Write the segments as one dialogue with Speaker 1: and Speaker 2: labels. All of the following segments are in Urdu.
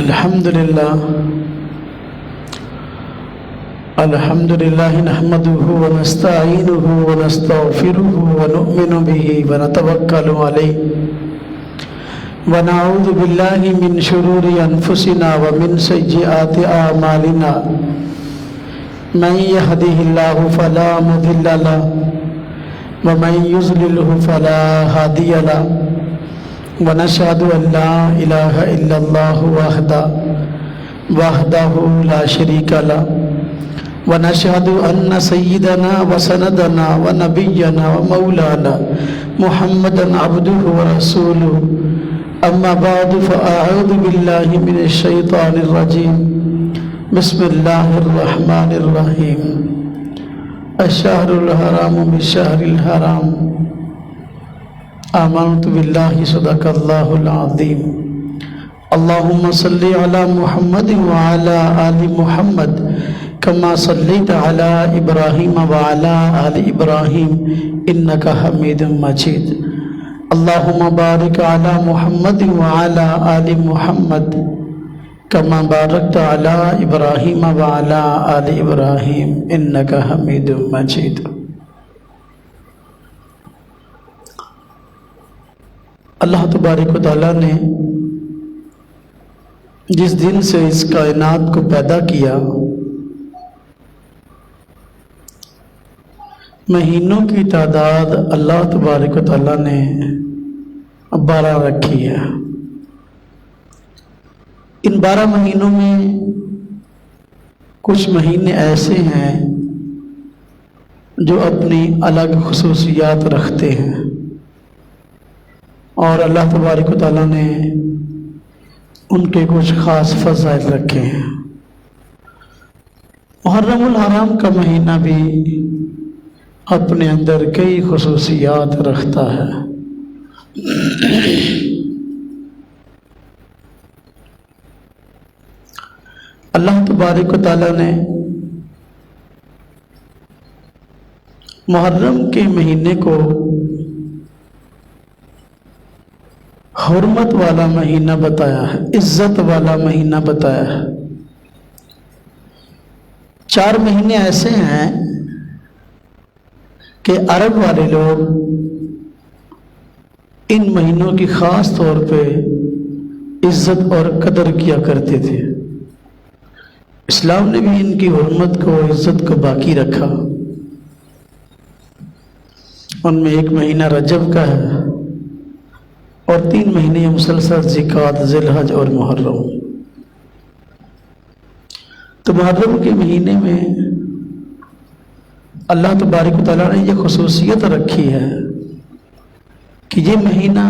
Speaker 1: الحمد لله نحمده ونستعينه ونستغفره ونؤمن به ونتوكل عليه ونعوذ بالله من شرور أنفسنا ومن سيئات أعمالنا من يهده الله فلا مضل له ومن يضلله فلا هادي له ونشهد أن لا إله إلا الله وحده لا شريك له ونشهد أن سيدنا وسندنا ونبينا ومولانا محمدا عبده ورسوله أما بعد فأعوذ بالله من الشيطان الرجيم بسم الله الرحمن الرحيم الشهر الحرام بالشهر الحرام آمنت بالله صدق الله العظيم اللهم صل على محمد وعلى آل محمد كما صليت على إبراهيم وعلى آل إبراهيم إنك حميد مجيد اللهم بارك على محمد وعلى آل محمد كما باركت على إبراهيم وعلى آل إبراهيم إنك حميد مجيد اللہ تبارک و تعالیٰ نے جس دن سے اس کائنات کو پیدا کیا مہینوں کی تعداد اللہ تبارک و تعالیٰ نے 12 رکھی ہے۔ ان 12 مہینوں میں کچھ مہینے ایسے ہیں جو اپنی الگ خصوصیات رکھتے ہیں اور اللہ تبارک و تعالیٰ نے ان کے کچھ خاص فضائل رکھے ہیں۔ محرم الحرام کا مہینہ بھی اپنے اندر کئی خصوصیات رکھتا ہے۔ اللہ تبارک و تعالیٰ نے محرم کے مہینے کو حرمت والا مہینہ بتایا ہے، عزت والا مہینہ بتایا ہے۔ 4 مہینے ایسے ہیں کہ عرب والے لوگ ان مہینوں کی خاص طور پہ عزت اور قدر کیا کرتے تھے۔ اسلام نے بھی ان کی حرمت کو عزت کو باقی رکھا۔ ان میں ایک مہینہ رجب کا ہے اور 3 مہینے مسلسل ذکات، ذی الحج اور محرم۔ تو محرم کے مہینے میں اللہ تبارک و تعالیٰ نے یہ خصوصیت رکھی ہے کہ یہ مہینہ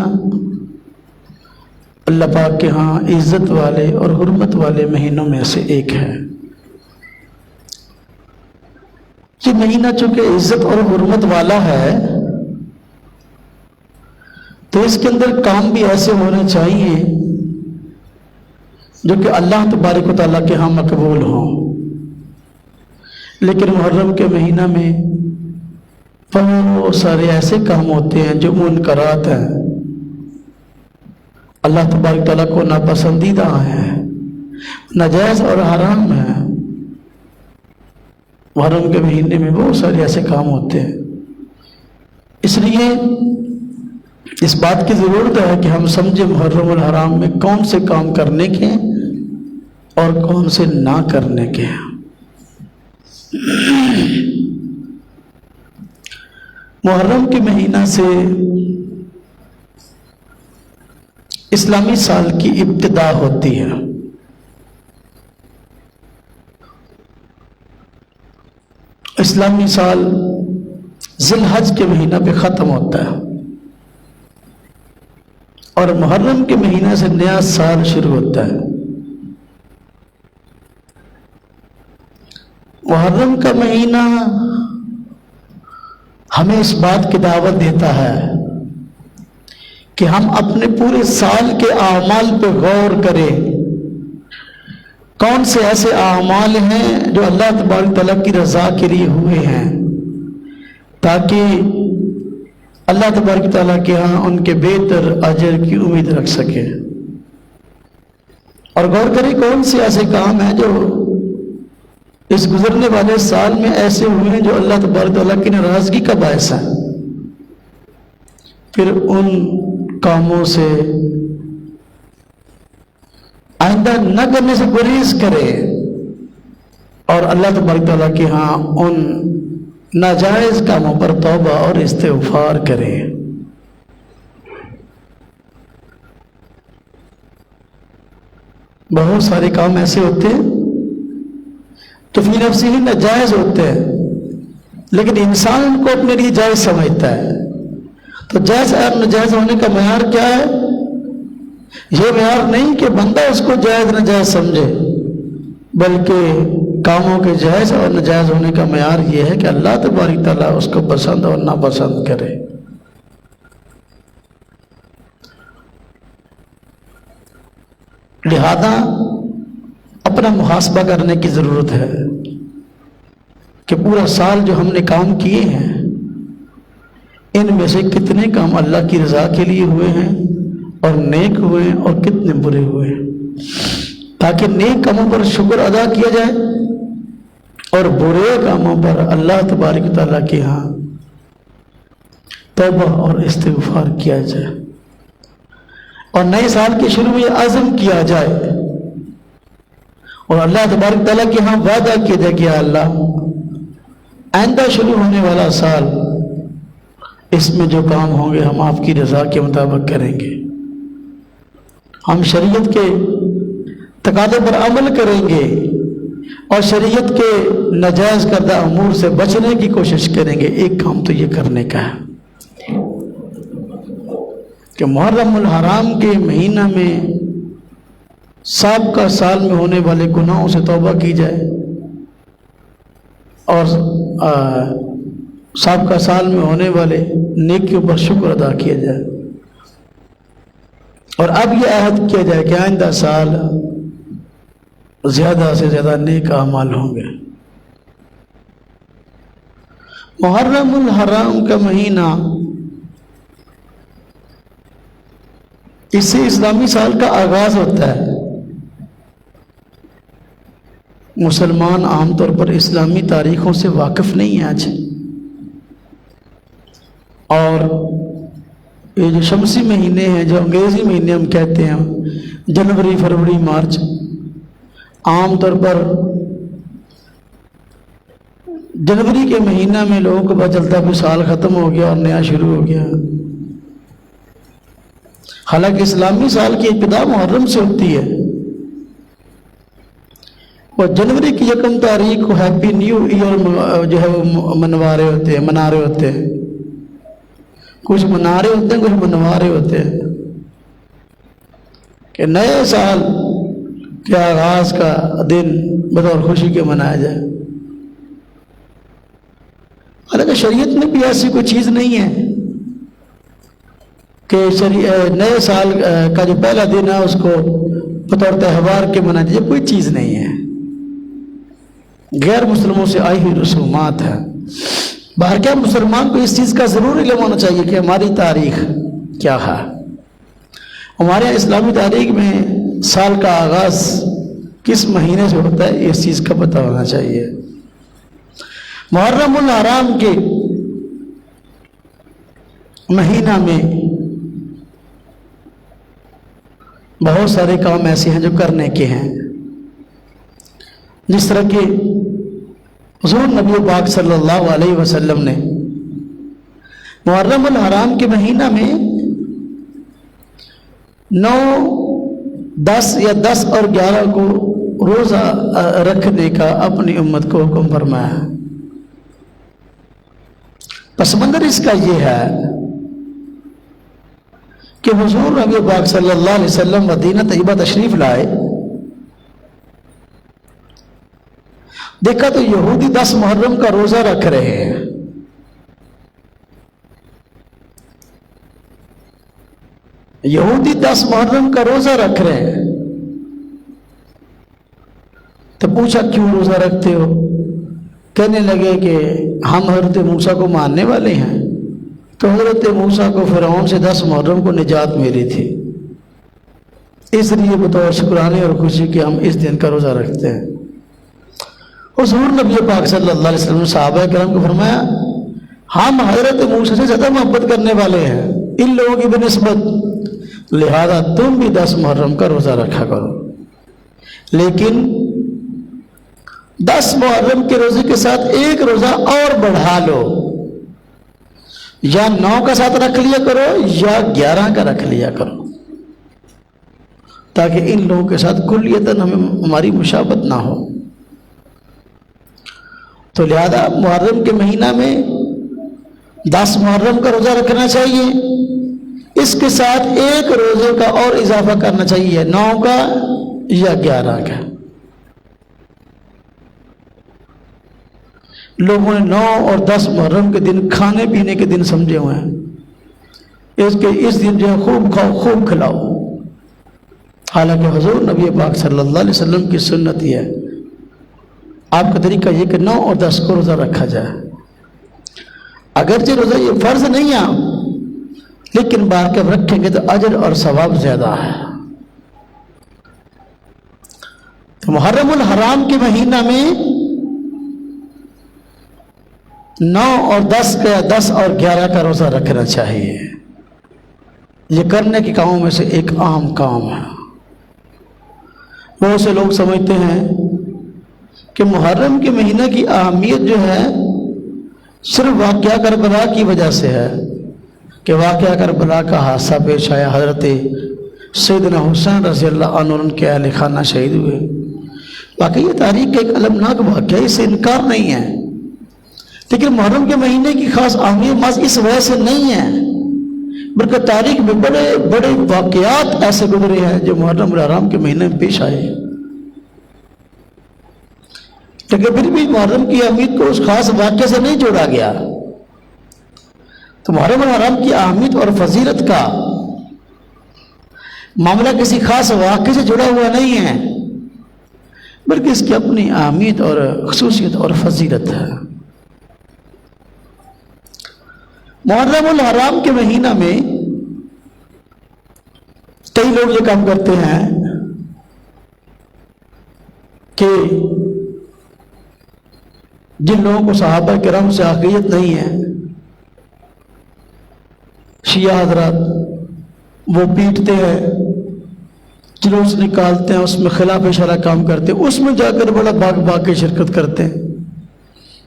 Speaker 1: اللہ پاک کے ہاں عزت والے اور حرمت والے مہینوں میں سے ایک ہے۔ یہ مہینہ چونکہ عزت اور حرمت والا ہے تو اس کے اندر کام بھی ایسے ہونے چاہیے جو کہ اللہ تبارک و تعالیٰ کے ہاں مقبول ہوں۔ لیکن محرم کے مہینہ میں بہت سارے ایسے کام ہوتے ہیں جو منکرات ہیں، اللہ تبارک و تعالیٰ کو ناپسندیدہ ہیں، ناجائز اور حرام ہیں۔ محرم کے مہینے میں بہت سارے ایسے کام ہوتے ہیں، اس لیے اس بات کی ضرورت ہے کہ ہم سمجھیں محرم الحرام میں کون سے کام کرنے کے اور کون سے نہ کرنے کے ہیں۔ محرم کے مہینہ سے اسلامی سال کی ابتدا ہوتی ہے۔ اسلامی سال ذی الحج کے مہینہ پہ ختم ہوتا ہے اور محرم کے مہینہ سے نیا سال شروع ہوتا ہے۔ محرم کا مہینہ ہمیں اس بات کی دعوت دیتا ہے کہ ہم اپنے پورے سال کے اعمال پہ غور کریں، کون سے ایسے اعمال ہیں جو اللہ تبارک تعالیٰ کی رضا کے لیے ہوئے ہیں، تاکہ اللہ تبارک تعالیٰ کے ہاں ان کے بہتر اجر کی امید رکھ سکے۔ اور غور کریں کون سے ایسے کام ہیں جو اس گزرنے والے سال میں ایسے ہوئے ہیں جو اللہ تبارک و تعالیٰ کی ناراضگی کا باعث ہے. پھر ان کاموں سے آئندہ نہ کرنے سے گریز کرے اور اللہ تبارک و تعالیٰ کے ہاں ان ناجائز کاموں پر توبہ اور استغفار کرے. بہت سارے کام ایسے ہوتے ہیں تو فی نفسی ہی ناجائز ہوتے ہیں، لیکن انسان ان کو اپنے لیے جائز سمجھتا ہے. تو جائز اور ناجائز ہونے کا معیار کیا ہے؟ یہ معیار نہیں کہ بندہ اس کو جائز ناجائز سمجھے، بلکہ کاموں کے جائز اور ناجائز ہونے کا معیار یہ ہے کہ اللہ تبارک تعالیٰ اس کو پسند اور ناپسند کرے. لہذا اپنا محاسبہ کرنے کی ضرورت ہے کہ پورا سال جو ہم نے کام کیے ہیں ان میں سے کتنے کام اللہ کی رضا کے لیے ہوئے ہیں اور نیک ہوئے ہیں اور کتنے برے ہوئے ہیں، تاکہ نیک کاموں پر شکر ادا کیا جائے اور برے کاموں پر اللہ تبارک تعالیٰ کے ہاں توبہ اور استغفار کیا جائے، اور نئے سال کے شروع میں عزم کیا جائے اور اللہ تبارک تعالیٰ کے ہاں وعدہ کیا جائے کہ اللہ آئندہ شروع ہونے والا سال اس میں جو کام ہوں گے ہم آپ کی رضا کے مطابق کریں گے، ہم شریعت کے تقاضے پر عمل کریں گے اور شریعت کے ناجائز کردہ امور سے بچنے کی کوشش کریں گے. ایک کام تو یہ کرنے کا ہے کہ محرم الحرام کے مہینہ میں سابقہ سال میں ہونے والے گناہوں سے توبہ کی جائے اور سابقہ سال میں ہونے والے نیکیوں پر شکر ادا کیا جائے، اور اب یہ عہد کیا جائے کہ آئندہ سال زیادہ سے زیادہ نیک اعمال ہوں گے. محرم الحرام کا مہینہ اس سے اسلامی سال کا آغاز ہوتا ہے. مسلمان عام طور پر اسلامی تاریخوں سے واقف نہیں ہیں آج، اور یہ جو شمسی مہینے ہیں جو انگریزی مہینے ہم کہتے ہیں جنوری، فروری، مارچ، عام طور پر جنوری کے مہینہ میں لوگوں کو پتہ چلتا ہے کہ سال ختم ہو گیا اور نیا شروع ہو گیا، حالانکہ اسلامی سال کی ابتدا محرم سے ہوتی ہے. اور جنوری کی 1 تاریخ کو ہیپی نیو ایئر جو ہے وہ منا رہے ہوتے ہیں، کچھ منا رہے ہوتے ہیں کچھ منوا رہے ہوتے ہیں کہ نئے سال کے آغاز کا دن بطور خوشی کے منایا جائے. حالانکہ شریعت میں بھی ایسی کوئی چیز نہیں ہے کہ نئے سال کا جو پہلا دن ہے اس کو بطور تہوار کے منایا جائے، کوئی چیز نہیں ہے، غیر مسلموں سے آئی ہوئی رسومات ہے. باہر کیا مسلمان کو اس چیز کا ضرور علم ہونا چاہیے کہ ہماری تاریخ کیا ہے. ہمارے اسلامی تاریخ میں سال کا آغاز کس مہینے سے ہوتا ہے اس چیز کا پتہ ہونا چاہیے. محرم الحرام کے مہینہ میں بہت سارے کام ایسے ہیں جو کرنے کے ہیں، جس طرح کہ حضور نبی پاک صلی اللہ علیہ وسلم نے محرم الحرام کے مہینہ میں 9، 10 یا 10 اور 11 کو روزہ رکھنے کا اپنی امت کو حکم فرمایا. پس منظر اس کا یہ ہے کہ حضور نبی پاک صلی اللہ علیہ وسلم مدینہ طیبہ تشریف لائے، دیکھا تو یہودی 10 محرم کا روزہ رکھ رہے ہیں. یہودی 10 محرم کا روزہ رکھ رہے ہیں تو پوچھا کیوں روزہ رکھتے ہو؟ کہنے لگے کہ ہم حضرت موسیٰ کو ماننے والے ہیں، تو حضرت موسیٰ کو فرعون سے 10 محرم کو نجات ملی تھی، اس لیے بطور شکرانے اور خوشی کے ہم اس دن کا روزہ رکھتے ہیں۔ حضور نبی پاک صلی اللہ علیہ وسلم نے صحابہ کرام کو فرمایا ہم حضرت موسیٰ سے زیادہ محبت کرنے والے ہیں ان لوگوں کی بنسبت، لہذا تم بھی 10 محرم کا روزہ رکھا کرو، لیکن 10 محرم کے روزے کے ساتھ ایک روزہ اور بڑھا لو، یا 9 کا ساتھ رکھ لیا کرو یا 11 کا رکھ لیا کرو، تاکہ ان لوگوں کے ساتھ کلیتاً ہماری مشابہت نہ ہو۔ تو لہذا محرم کے مہینہ میں 10 محرم کا روزہ رکھنا چاہیے، اس کے ساتھ ایک روزے کا اور اضافہ کرنا چاہیے، 9 کا یا 11 کا۔ لوگوں نے 9 اور 10 محرم کے دن کھانے پینے کے دن سمجھے ہوئے ہیں، اس دن جو ہے خوب کھاؤ خوب کھلاؤ، حالانکہ حضور نبی پاک صلی اللہ علیہ وسلم کی سنت یہ ہے، آپ کا طریقہ یہ کہ 9 اور 10 کو روزہ رکھا جائے۔ اگرچہ روزہ یہ فرض نہیں ہے لیکن بار کے رکھیں گے تو اجر اور ثواب زیادہ ہے۔ تو محرم الحرام کے مہینہ میں 9 اور 10 کا 10 اور 11 کا روزہ رکھنا چاہیے، یہ کرنے کے کاموں میں سے ایک اہم کام ہے۔ بہت سے لوگ سمجھتے ہیں کہ محرم کے مہینہ کی اہمیت جو ہے صرف واقعہ کربلا کی وجہ سے ہے، کہ واقعہ کربلا کا حادثہ پیش آیا، حضرت سیدنا حسین رضی اللہ عنہ ان کے اہل خانہ شہید ہوئے۔ واقعی یہ تاریخ کا ایک المناک واقعہ ہے، اس سے انکار نہیں ہے، لیکن محرم کے مہینے کی خاص اہمیت محض اس وجہ سے نہیں ہے، بلکہ تاریخ میں بڑے بڑے واقعات ایسے گزرے ہیں جو محرم الحرام کے مہینے میں پیش آئے، لیکن پھر بھی محرم کی اہمیت کو اس خاص واقعے سے نہیں جوڑا گیا۔ تو محرم الحرام کی اہمیت اور فضیلت کا معاملہ کسی خاص واقعے سے جڑا ہوا نہیں ہے، بلکہ اس کی اپنی اہمیت اور خصوصیت اور فضیلت ہے۔ محرم الحرام کے مہینہ میں کئی لوگ یہ کام کرتے ہیں کہ جن لوگوں کو صحابہ کرام سے عقیدت نہیں ہے، شیعہ حضرات، وہ پیٹتے ہیں، جلوس نکالتے ہیں، اس میں خلاف شرع کام کرتے ہیں، اس میں جا کر بڑا بھاگ بھاگ کے شرکت کرتے ہیں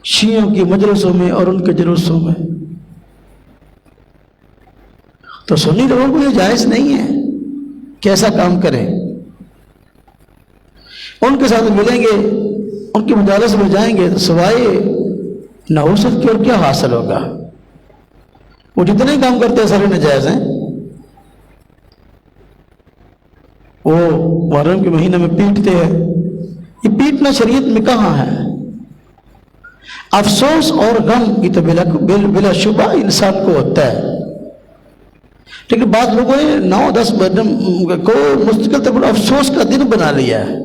Speaker 1: شیعوں کی مجلسوں میں اور ان کے جلوسوں میں۔ تو سنی لوگوں کو یہ جائز نہیں ہے کہ ایسا کام کریں، ان کے ساتھ ملیں گے، ان کی مجالس میں جائیں گے تو سوائے نحوست کی اور کیا حاصل ہوگا؟ وہ جتنے کام کرتے ہیں سارے ناجائز ہیں۔ وہ محرم کے مہینے میں پیٹتے ہیں، یہ پیٹنا شریعت میں کہاں ہے؟ افسوس اور غم یہ تو بلا شبہ انسان کو ہوتا ہے، لیکن بعض لوگوں نے 9-10 محرم کو مستقل طور پر افسوس کا دن بنا لیا ہے۔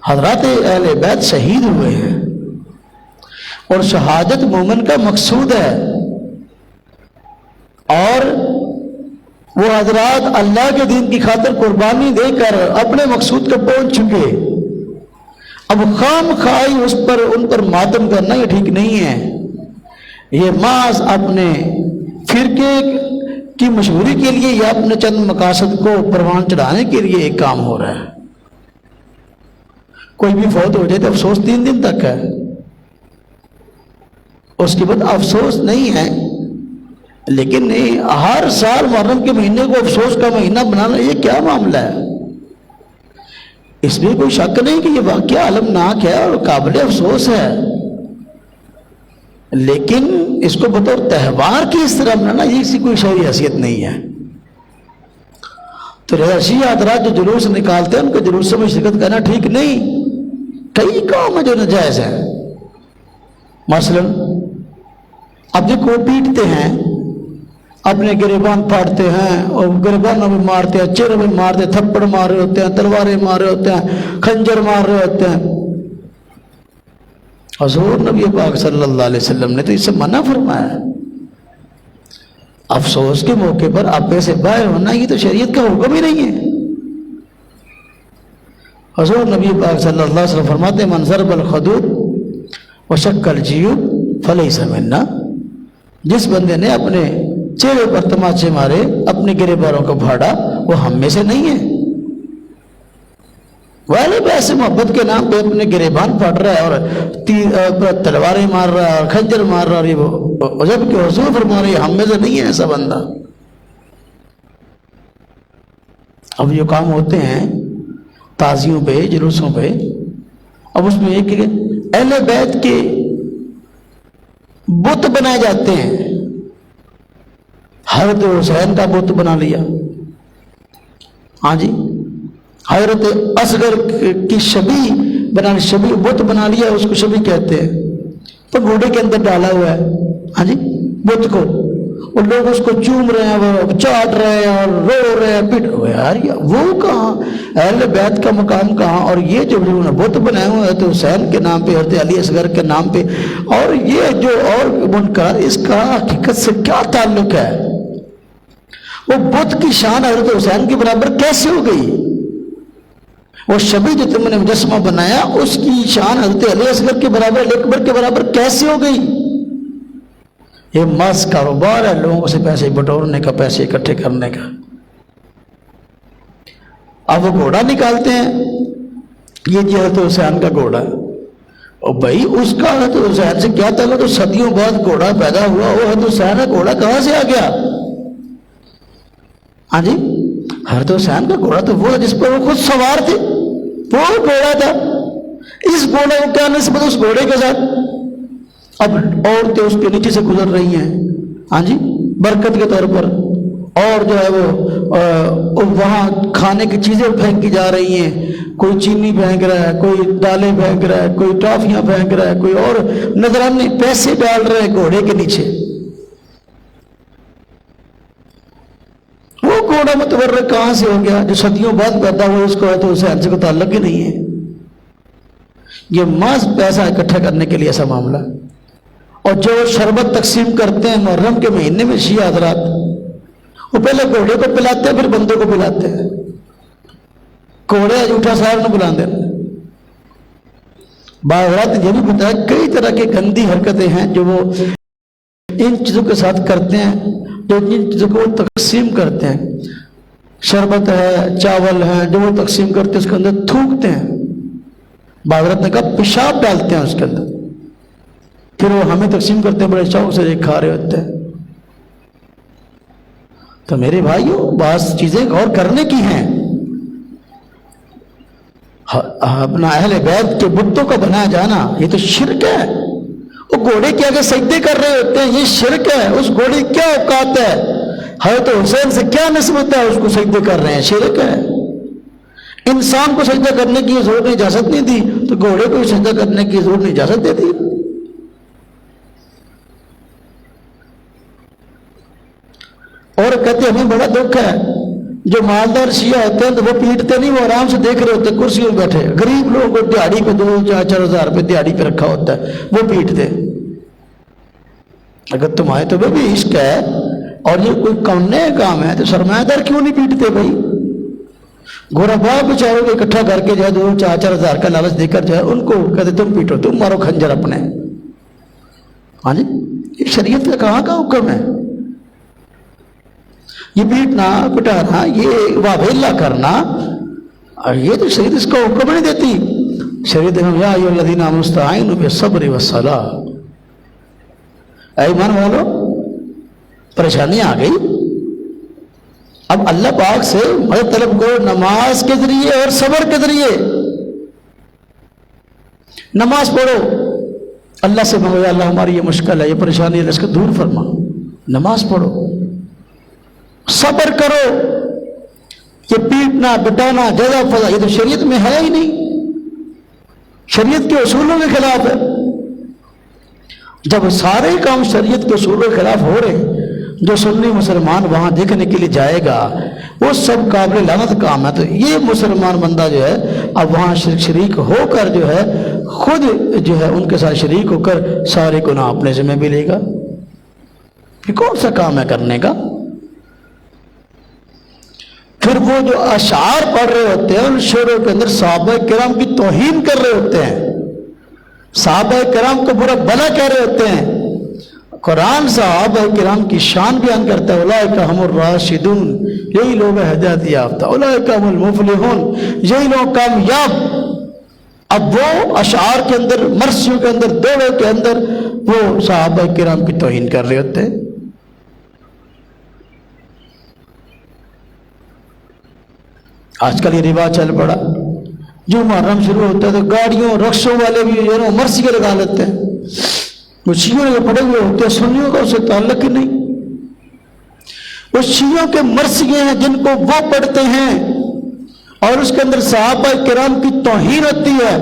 Speaker 1: حضرات اہل بیت شہید ہوئے ہیں اور شہادت مومن کا مقصود ہے، اور وہ حضرات اللہ کے دین کی خاطر قربانی دے کر اپنے مقصود کو پہنچ چکے، اب خام خواہی ان پر ماتم کرنا یہ ٹھیک نہیں ہے۔ یہ محض اپنے فرقے کی مشہوری کے لیے یا اپنے چند مقاصد کو پروان چڑھانے کے لیے ایک کام ہو رہا ہے۔ کوئی بھی فوت ہو جائے تو افسوس 3 دن تک ہے، اس کے بعد افسوس نہیں ہے، لیکن ہر سال محرم کے مہینے کو افسوس کا مہینہ بنانا یہ کیا معاملہ ہے؟ اس میں کوئی شک نہیں کہ یہ واقعہ المناک ہے اور قابل افسوس ہے، لیکن اس کو بطور تہوار کی اس طرح بنانا یہ اس کی کوئی شرعی حیثیت نہیں ہے۔ تو شیعہ حضرات جو جلوس نکالتے ہیں ان کے جلوس میں شرکت کرنا ٹھیک نہیں۔ کئی کام ہیں جو ناجائز ہیں، مثلا اب دیکھو پیٹتے ہیں، اپنے گریبان پھاڑتے ہیں اور گریبانوں میں مارتے ہیں، چہروں میں مارتے ہیں، تھپڑ مار رہے ہوتے ہیں، تلواریں مار رہے ہوتے ہیں، خنجر مار رہے ہوتے ہیں۔ حضور نبی پاک صلی اللہ علیہ وسلم نے تو اس سے منع فرمایا ہے افسوس کے موقع پر آپے سے باہر ہونا یہ تو شریعت کا حکم ہی نہیں ہے۔ حضور نبی پاک صلی اللہ علیہ وسلم فرماتے ہیں من ضرب الخدود وشق الجیوب فلیس منا، جس بندے نے اپنے چہرے پر تماچے مارے، اپنے گرے باروں کو پھاڑا، وہ ہم میں سے نہیں ہے۔ والے ایسے محبت کے نام پہ اپنے گریبان پھاڑ رہا ہے اور تلواریں مار رہا ہے اور خنجر مار رہا ہے، وہ جب کہ حضور فرما رہے ہیں ہم میں سے نہیں ہے ایسا بندہ۔ اب یہ کام ہوتے ہیں تازیوں پہ، جلوسوں پہ، اب اس میں ایک اہل بیت کے بت بنائے جاتے ہیں۔ حضرت حسین کا بت بنا لیا، ہاں جی، حضرت اصغر کی شبیہ بنا، شبیہ بت بنا لیا، اس کو شبیہ کہتے ہیں، تو گھوڑے کے اندر ڈالا ہوا ہے، ہاں جی، بت کو، اور لوگ اس کو چوم رہے ہیں، وہ چاٹ رہے ہیں اور رو رہے ہیں، پیٹ رہے ہیں۔ یار وہ کہاں اہل بیت کا مقام کہاں؟ اور یہ جو بت بنائے ہوئے ہیں تو حسین کے نام پہ، حضرت علی اصغر کے نام پہ، اور یہ جو اور منکر، اس کا حقیقت سے کیا تعلق ہے؟ وہ بت کی شان حضرت حسین کے برابر کیسے ہو گئی؟ وہ شبیہ جو تم نے مجسمہ بنایا اس کی شان حضرت علی اصغر کے برابر، علی اکبر کے برابر کیسے ہو گئی؟ یہ محض کاروبار ہے لوگوں سے پیسے بٹورنے کا، پیسے اکٹھے کرنے کا۔ اب وہ گھوڑا نکالتے ہیں، یہ جی حضرت حسین کا گھوڑا ہے، اور بھائی اس کا حضرت حسین سے کیا تعلق؟ تو صدیوں بعد گھوڑا پیدا ہوا، وہ حضرت حسین کا گھوڑا کہاں سے آ گیا؟ ہاں جی، حضرت حسین کا گھوڑا تو وہ جس پر وہ خود سوار تھے، وہ گھوڑا تھا۔ اس گھوڑے کو کیا نسبت اس گھوڑے کے ساتھ؟ اب عورتیں اس کے نیچے سے گزر رہی ہیں، ہاں جی، برکت کے طور پر، اور جو ہے وہ وہاں کھانے کی چیزیں پھینکی جا رہی ہیں، کوئی چینی پھینک رہا ہے، کوئی دالیں پھینک رہا ہے، کوئی ٹافیاں پھینک رہا ہے، کوئی اور نذرانے پیسے ڈال رہے ہیں گھوڑے کے نیچے۔ وہ گھوڑا متورک کہاں سے ہو گیا جو صدیوں بعد پیدا ہوا؟ اس کو تو حسین سے کوئی تعلق ہی نہیں ہے۔ یہ محض پیسہ اکٹھا کرنے کے لیے ایسا معاملہ۔ اور جو شربت تقسیم کرتے ہیں محرم کے مہینے میں شیعہ حضرات، وہ پہلے گھوڑے کو پلاتے ہیں پھر بندوں کو پلاتے ہیں، گھوڑے جھوٹا صاحب نہ بلاندے۔ حضرات نے یہ بھی بتایا کئی طرح کی گندی حرکتیں ہیں جو وہ ان چیزوں کے ساتھ کرتے ہیں، جو ان چیزوں کو تقسیم کرتے ہیں، شربت ہے، چاول ہے، جو وہ تقسیم کرتے ہیں اس کے اندر تھوکتے ہیں۔ حضرت نے کہا پیشاب ڈالتے ہیں اس کے اندر، پھر وہ ہمیں تقسیم کرتے ہیں، بڑے شوق سے کھا رہے ہوتے ہیں۔ تو میرے بھائیوں بعض چیزیں غور کرنے کی ہیں۔ اپنا اہل بیت کے بتوں کا بنایا جانا یہ تو شرک ہے۔ وہ گھوڑے کے آگے سجدے کر رہے ہوتے ہیں، یہ شرک ہے۔ اس گھوڑے کیا اوقات ہے؟ حضرت حسین سے کیا نسبت ہے؟ اس کو سجدے کر رہے ہیں، شرک ہے۔ انسان کو سجدہ کرنے کی ضرورت نے اجازت نہیں دی تو گھوڑے کو سجدہ کرنے کی ضرورت نے اجازت دے دی۔ اور کہتے ہیں ہمیں بڑا دکھ ہے جو مالدار شیعہ ہوتے ہیں تو وہ پیٹتے نہیں، وہ آرام سے دیکھ رہے ہوتے، کرسیوں میں بیٹھے۔ غریب لوگوں کو دیہڑی پہ 2-4 ہزار روپے دیہڑی پہ رکھا ہوتا ہے، وہ پیٹتے۔ اگر تمہارے تو بھی عشق ہے اور یہ کوئی کمنے کام ہے تو سرمایہ دار کیوں نہیں پیٹتے بھائی؟ گورا باپ بیچاروں کو اکٹھا کر کے جو ہے 2-4 ہزار کا لالچ دے کر جو ہے ان کو کہتے تم پیٹو، تم مارو خنجر اپنے۔ ہاں جی، یہ شریعت کا کہاں کا حکم ہے؟ یہ پیٹنا پٹانا، یہ واویلا کرنا، اور یہ تو شریعت اس کا حکم نہیں دیتی۔ شریعت یا ایھا الذین آمنوا استعینوا بالصبر والصلاۃ، اے ایمان والو پریشانی آ گئی، اب اللہ پاک سے مدد طلب کرو نماز کے ذریعے اور صبر کے ذریعے۔ نماز پڑھو، اللہ سے مانگو یا اللہ ہماری یہ مشکل ہے، یہ پریشانی ہے، اس کو دور فرما۔ نماز پڑھو، صبر کرو۔ یہ پیٹنا بٹانا جزا فضا یہ تو شریعت میں ہے ہی نہیں، شریعت کے اصولوں کے خلاف ہے۔ جب سارے کام شریعت کے اصولوں کے خلاف ہو رہے، جو سنی مسلمان وہاں دیکھنے کے لیے جائے گا وہ سب قابل لعنت کام ہے، تو یہ مسلمان بندہ جو ہے اب وہاں شریک ہو کر جو ہے خود جو ہے ان کے ساتھ شریک ہو کر سارے گناہ اپنے ذمہ بھی لے گا۔ یہ کون سا کام ہے کرنے کا؟ پھر وہ جو اشعار پڑھ رہے ہوتے ہیں ان شعروں کے اندر صحابہ کرام کی توہین کر رہے ہوتے ہیں، صحابہ کرام کو برا بھلا کہہ رہے ہوتے ہیں۔ قرآن صحابہ کرام کی شان بیان کرتا ہے، اولئک ہم الراشدون، یہی لوگ ہیں ہدایت یافتہ، اولئک ہم المفلحون، یہی لوگ کامیاب۔ اب وہ اشعار کے اندر، مرثیوں کے اندر، دوڑوں کے اندر وہ صحابہ کرام کی توہین کر رہے ہوتے ہیں۔ آج کل یہ رواج چل پڑا، جو محرم شروع ہوتا ہے تو گاڑیوں رکشوں والے بھی جو ہے نا مرثی کے لگا لیتے ہیں، وہ شیعوں کے پڑے ہوئے ہوتے ہیں، سنیوں کا اس سے تعلق ہی نہیں۔ وہ شیعوں کے مرثیے ہیں جن کو وہ پڑھتے ہیں اور اس کے اندر صحابہ کرام کی توہین ہوتی ہے،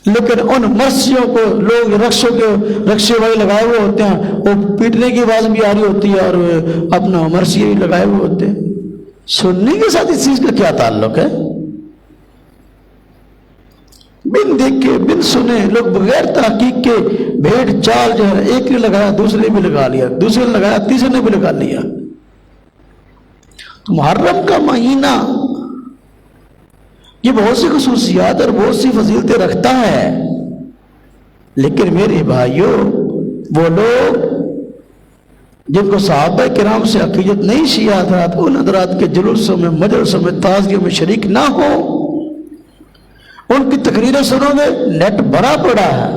Speaker 1: لیکن ان مرثیوں کو لوگ رکشے والے لگائے ہوئے ہوتے ہیں، وہ پیٹنے کی آواز بھی آ رہی ہوتی ہے اور اپنا مرثیے بھی لگائے ہوئے ہوتے ہیں۔ سننے کے ساتھ اس چیز کا کیا تعلق ہے؟ بن دیکھے بن سنے لوگ بغیر تحقیق کے بھیڑ چال جو ہے، ایک نے لگایا دوسرے نے بھی لگا لیا، دوسرے نے لگایا تیسرے نے بھی لگا لیا۔ تو محرم کا مہینہ یہ بہت سی خصوصیات اور بہت سی فضیلتیں رکھتا ہے، لیکن میرے بھائیوں وہ لوگ جن کو صحابہ کرام سے عقیدت نہیں، شیعہ حضرات ان حضرات کے جلوسوں میں، مجلسوں میں، تعزیوں میں شریک نہ ہو، ان کی تقریریں سنو گے، نیٹ بھرا پڑا ہے،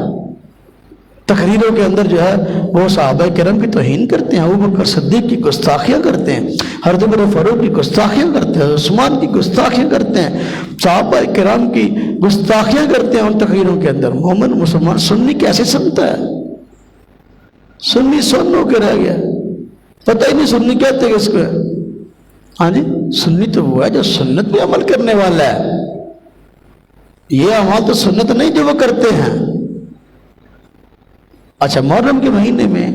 Speaker 1: تقریروں کے اندر جو ہے وہ صحابہ کرام کی توہین کرتے ہیں، ابوبکر صدیق کی گستاخیاں کرتے ہیں، حضرت عمر فاروق کی گستاخیاں کرتے ہیں، عثمان کی گستاخیاں کرتے ہیں، صحابہ کرام کی گستاخیاں کرتے ہیں ان تقریروں کے اندر۔ مومن مسلمان سنی کیسے سنتا ہے؟ سنی سن ہو کے رہ گیا، پتہ ہی نہیں سنی کہتے ہیں اس کو۔ ہاں جی، سنی تو وہ ہے جو سنت پہ عمل کرنے والا ہے، یہ عمل تو سنت نہیں جو وہ کرتے ہیں۔ اچھا، محرم کے مہینے میں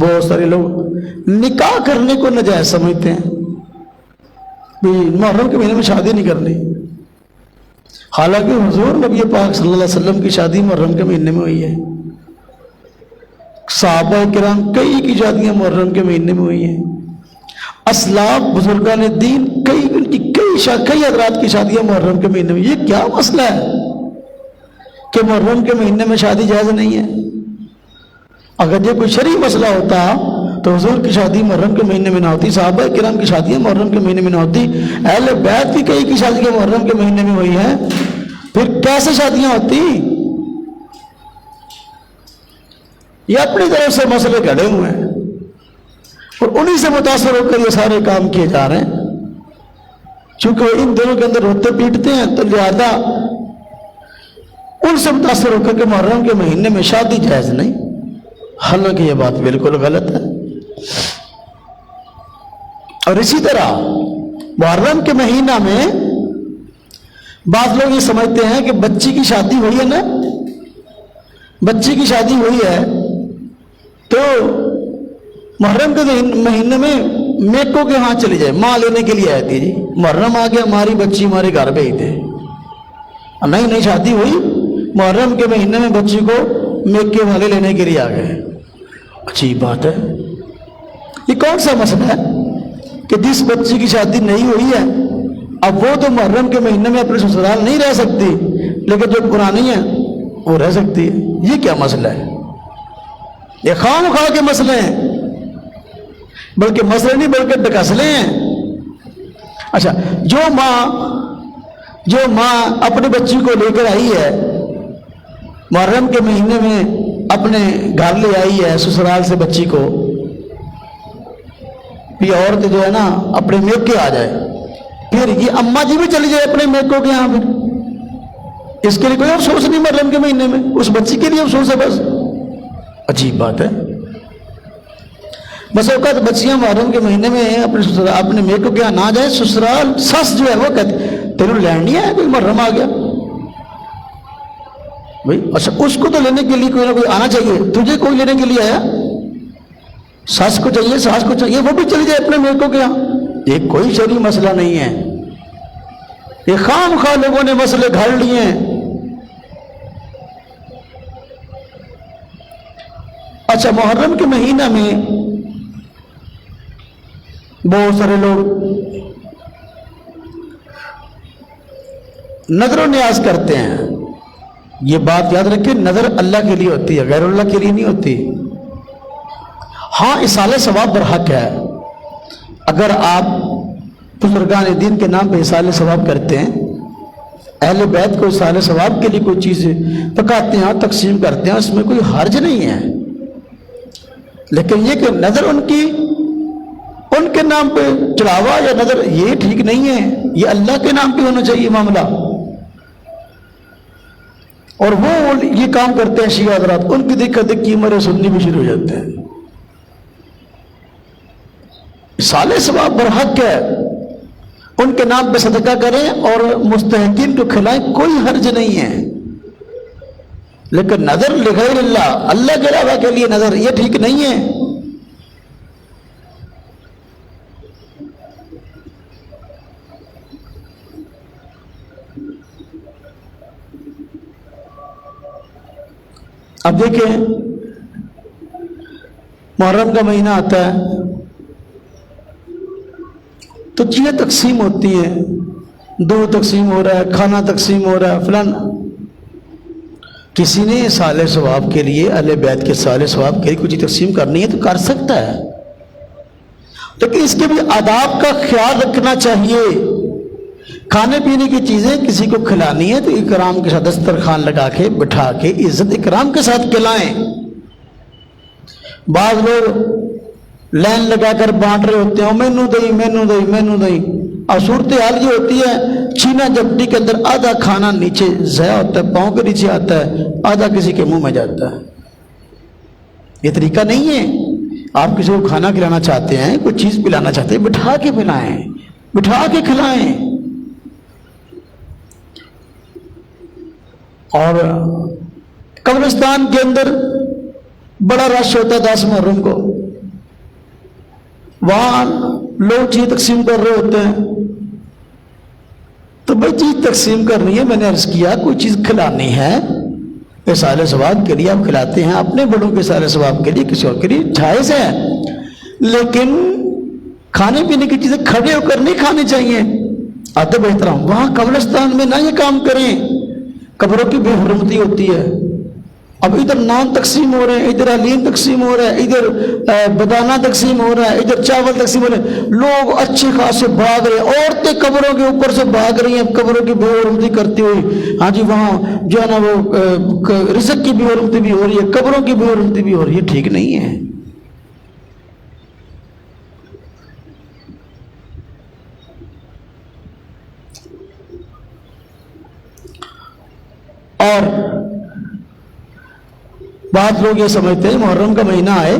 Speaker 1: بہت سارے لوگ نکاح کرنے کو ناجائز سمجھتے ہیں، محرم کے مہینے میں شادی نہیں کرنی، حالانکہ حضور نبی پاک صلی اللہ علیہ وسلم کی شادی محرم کے مہینے میں ہوئی ہے، صحابہ کرام کئی کی شادیاں محرم کے مہینے میں ہوئی ہیں، اسلاف بزرگان دین کئی حضرات کی شادیاں محرم کے مہینے میں۔ یہ کیا مسئلہ ہے کہ محرم کے مہینے میں شادی جائز نہیں ہے؟ اگر یہ کوئی شرعی مسئلہ ہوتا تو حضور کی شادی محرم کے مہینے میں نہ ہوتی، صحابہ کرام کی شادیاں محرم کے مہینے میں نہ ہوتی، اہل بیت کی کئی کی شادیاں محرم کے مہینے میں ہوئی ہیں، پھر کیسے شادیاں ہوتی؟ یہ اپنی طرف سے مسئلے گھڑے ہوئے ہیں اور انہی سے متاثر ہو کر یہ سارے کام کیے جا رہے ہیں۔ چونکہ وہ ان دنوں کے اندر روتے پیٹتے ہیں تو لہذا ان سے متاثر ہو کر کے محرم کے مہینے میں شادی جائز نہیں، حالانکہ یہ بات بالکل غلط ہے۔ اور اسی طرح محرم کے مہینہ میں بعض لوگ یہ سمجھتے ہیں کہ بچی کی شادی ہوئی ہے نا، بچی کی شادی ہوئی ہے تو محرم کے مہینے میں میکو کے ہاں چلی جائے، ماں لینے کے لیے آئی تھی، جی محرم آ گیا ہماری بچی ہمارے گھر پہ ہی تھے، نہیں شادی ہوئی محرم کے مہینے میں بچی کو میکے والے لینے کے لیے آ گئے۔ عجیب بات ہے، یہ کون سا مسئلہ ہے کہ جس بچی کی شادی نہیں ہوئی ہے اب وہ تو محرم کے مہینے میں اپنے سسرال نہیں رہ سکتی، لیکن جو پرانی ہے وہ رہ سکتی ہے؟ یہ کیا مسئلہ ہے؟ یہ خام خواہ کے مسئلے ہیں، بلکہ مسئلے نہیں بلکہ ڈکسلے ہیں۔ اچھا، جو ماں اپنی بچی کو لے کر آئی ہے محرم کے مہینے میں، اپنے گھر لے آئی ہے سسرال سے بچی کو، یہ عورت جو ہے نا اپنے میکے آ جائے، پھر یہ اماں جی بھی چلی جائے اپنے میکوں کے یہاں، پھر اس کے لیے کوئی افسوس نہیں محرم کے مہینے میں، اس بچی کے لیے افسوس ہے بس۔ عجیب بات ہے، بس اوقات بچیاں محرم کے مہینے میں اپنے میکوں کے یہاں نہ جائے، سسرال سس جو ہے وہ کہتے تیرے لینڈ نہیں آیا، کوئی محرم آ گیا بھائی، اچھا اس کو تو لینے کے لیے کوئی نہ کوئی آنا چاہیے، تجھے کوئی لینے کے لیے آیا؟ ساس کو چاہیے، ساس کو چاہیے، وہ بھی چلی جائے اپنے میکوں کے یہاں، یہ کوئی شرعی مسئلہ نہیں ہے، یہ خام خواہ لوگوں نے مسئلے گھڑ لیے ہیں۔ اچھا، محرم کے مہینہ میں بہت سارے لوگ نظر و نیاز کرتے ہیں. یہ بات یاد رکھیں، نظر اللہ کے لیے ہوتی ہے، غیر اللہ کے لیے نہیں ہوتی. ہاں اصالہ ثواب برحق ہے. اگر آپ بزرگان دین کے نام پہ اصالہ ثواب کرتے ہیں، اہل بیت کو اصالہ ثواب کے لیے کوئی چیز پکاتے ہیں اور تقسیم کرتے ہیں، اس میں کوئی حرج نہیں ہے. لیکن یہ کہ نظر ان کے نام پہ چڑھاوا یا نظر، یہ ٹھیک نہیں ہے. یہ اللہ کے نام پہ ہونا چاہیے معاملہ. اور وہ یہ کام کرتے ہیں شیعہ حضرات، ان کی دیکھا دیکھی مرے سننی بھی شروع ہو جاتے ہیں. اصالہ ثواب برحق ہے، ان کے نام پہ صدقہ کریں اور مستحقین کو کھلائیں، کوئی حرج نہیں ہے. لیکن نظر لغیر اللہ، اللہ کے علاوہ کے لیے نظر، یہ ٹھیک نہیں ہے. اب دیکھیں محرم کا مہینہ آتا ہے تو چیزیں تقسیم ہوتی ہیں، دودھ تقسیم ہو رہا ہے، کھانا تقسیم ہو رہا ہے، فلاں. کسی نے صالح ثواب کے لیے، اہل بیت کے صالح ثواب کے لیے کچھ تقسیم کرنی ہے تو کر سکتا ہے، لیکن اس کے بھی آداب کا خیال رکھنا چاہیے. کھانے پینے کی چیزیں کسی کو کھلانی ہے تو اکرام کے ساتھ دسترخوان لگا کے بٹھا کے عزت اکرام کے ساتھ کھلائیں. بعض لوگ لائن لگا کر بانٹ رہے ہوتے ہیں، مینو دئی مینو دئی مینو دئی. اور صورتحال یہ ہوتی ہے، چھینا جپٹی کے اندر آدھا کھانا نیچے ضائع ہوتا ہے، پاؤں کے نیچے آتا ہے، آدھا کسی کے منہ میں جاتا ہے. یہ طریقہ نہیں ہے. آپ کسی کو کھانا کھلانا چاہتے ہیں، کوئی چیز پلانا چاہتے ہیں، بٹھا کے پلائیں، بٹھا کے کھلائیں. اور قبرستان کے اندر بڑا رش ہوتا ہے 10 محرم کو، وہاں لوگ چیز تقسیم کر رہے ہوتے ہیں. تو بھائی چیز تقسیم کرنی ہے، میں نے عرض کیا کوئی چیز کھلانی ہے، اصالہ ثواب کے لیے آپ کھلاتے ہیں، اپنے بڑوں کے اصالہ ثواب کے لیے، کسی اور کے لیے جائز ہے. لیکن کھانے پینے کی چیزیں کھڑے ہو کر نہیں کھانی چاہیے. ادب احترام. وہاں قبرستان میں نہ یہ کام کریں، قبروں کی بے حرمتی ہوتی ہے. اب ادھر نان تقسیم ہو رہے ہیں، ادھر حلیم تقسیم ہو رہا ہے، ادھر بدانہ تقسیم ہو رہا ہے، ادھر چاول تقسیم ہو رہے ہیں. لوگ اچھے خاصے بھاگ رہے ہیں، عورتیں قبروں کے اوپر سے بھاگ رہی ہیں قبروں کی بے حرمتی کرتی ہوئی. ہاں جی، وہاں جو ہے نا وہ رزق کی بے حرمتی بھی ہو رہی ہے، قبروں کی بے حرمتی بھی ہو رہی ہے. ٹھیک نہیں ہے. اور بعض لوگ یہ سمجھتے ہیں محرم کا مہینہ آئے